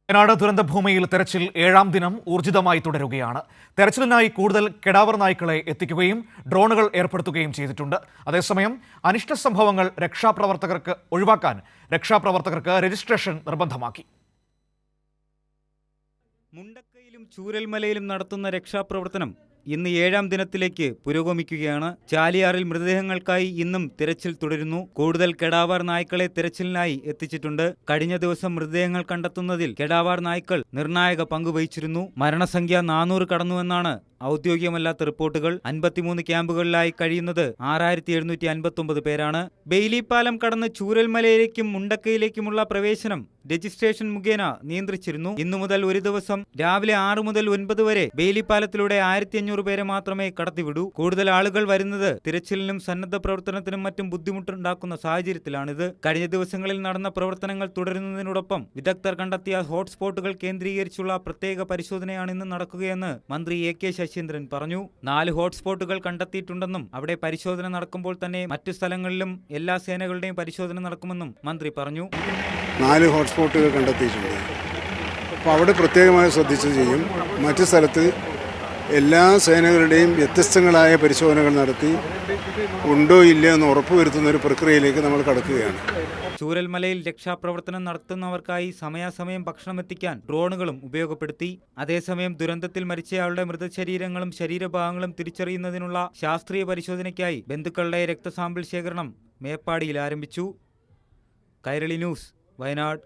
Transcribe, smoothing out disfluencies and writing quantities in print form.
വയനാട് ദുരന്തഭൂമിയിൽ തെരച്ചിൽ 7ാം ദിനം ഊർജിതമായി തുടരുകയാണ്. തെരച്ചിലിനായി കൂടുതൽ കെടാവർ നായ്ക്കളെ എത്തിക്കുകയും ഡ്രോണുകൾ ഏർപ്പെടുത്തുകയും ചെയ്തിട്ടുണ്ട്. അതേസമയം അനിഷ്ട സംഭവങ്ങൾ ഒഴിവാക്കാൻ രക്ഷാപ്രവർത്തകർക്ക് രജിസ്ട്രേഷൻ നിർബന്ധമാക്കി. മുണ്ടക്കയിലും ചൂരൽമലയിലും നടത്തുന്ന രക്ഷാപ്രവർത്തനം ഇന്ന് 7ാം ദിനത്തിലേക്ക് പുരോഗമിക്കുകയാണ്. ചാലിയാറിൽ മൃതദേഹങ്ങൾക്കായി ഇന്നും തിരച്ചിൽ തുടരുന്നു. കൂടുതൽ കെടാവാർ നായ്ക്കളെ തിരച്ചിലിനായി എത്തിച്ചിട്ടുണ്ട്. കഴിഞ്ഞ ദിവസം മൃതദേഹങ്ങൾ കണ്ടെത്തുന്നതിൽ കെടാവാർ നായ്ക്കൾ നിർണായക പങ്കുവഹിച്ചിരുന്നു. മരണസംഖ്യ 400 കടന്നുവെന്നാണ് ഔദ്യോഗികമല്ലാത്ത റിപ്പോർട്ടുകൾ. 53 ക്യാമ്പുകളിലായി കഴിയുന്നത് 6759 പേരാണ്. ബെയിലി പാലം കടന്ന് ചൂരൽമലയിലേക്കും മുണ്ടക്കയിലേക്കുമുള്ള പ്രവേശനം രജിസ്ട്രേഷൻ മുഖേന നിയന്ത്രിച്ചിരുന്നു. ഇന്നു മുതൽ ഒരു ദിവസം രാവിലെ 6 മുതൽ 9 വരെ ബെയിലി പാലത്തിലൂടെ 1500 പേരെ മാത്രമേ കടത്തിവിടൂ. കൂടുതൽ ആളുകൾ വരുന്നത് തിരച്ചിലിനും സന്നദ്ധ പ്രവർത്തനത്തിനും മറ്റും ബുദ്ധിമുട്ടുണ്ടാക്കുന്ന സാഹചര്യത്തിലാണിത്. കഴിഞ്ഞ ദിവസങ്ങളിൽ നടന്ന പ്രവർത്തനങ്ങൾ തുടരുന്നതിനോടൊപ്പം വിദഗ്ധർ കണ്ടെത്തിയ ഹോട്ട്സ്പോട്ടുകൾ കേന്ദ്രീകരിച്ചുള്ള പ്രത്യേക പരിശോധനയാണ് ഇന്ന് നടക്കുകയെന്ന് മന്ത്രി എ.കെ. ശശീന്ദ്രൻ പറഞ്ഞു. 4 ഹോട്ട്സ്പോട്ടുകൾ കണ്ടെത്തിയിട്ടുണ്ടെന്നും അവിടെ പരിശോധന നടക്കുമ്പോൾ തന്നെ മറ്റു സ്ഥലങ്ങളിലും എല്ലാ സേനകളുടെയും പരിശോധന നടക്കുമെന്നും മന്ത്രി പറഞ്ഞു. 4 ഹോട്ട്സ്പോട്ടുകൾ കണ്ടെത്തിയിട്ടുണ്ട്. അപ്പോൾ അവിടെ പ്രത്യേകമായി ശ്രദ്ധിച്ചു ചെയ്യും. മറ്റു സ്ഥലത്ത് എല്ലാ സേനകളുടെയും വ്യത്യസ്തങ്ങളായ പരിശോധനകൾ നടത്തി ഉണ്ടോ ഇല്ലയോ എന്ന് ഉറപ്പുവരുത്തുന്ന ഒരു പ്രക്രിയയിലേക്ക് നമ്മൾ കടക്കുകയാണ്. ചൂരൽമലയിൽ രക്ഷാപ്രവർത്തനം നടത്തുന്നവർക്കായി സമയാസമയം ഭക്ഷണം എത്തിക്കാൻ ഡ്രോണുകളും ഉപയോഗപ്പെടുത്തി. അതേസമയം ദുരന്തത്തിൽ മരിച്ചയാളുടെ മൃതശരീരങ്ങളും ശരീരഭാഗങ്ങളും തിരിച്ചറിയുന്നതിനുള്ള ശാസ്ത്രീയ പരിശോധനയ്ക്കായി ബന്ധുക്കളുടെ രക്തസാമ്പിൾ ശേഖരണം മേപ്പാടിയിൽ ആരംഭിച്ചു. കൈരളി ന്യൂസ്, വയനാട്.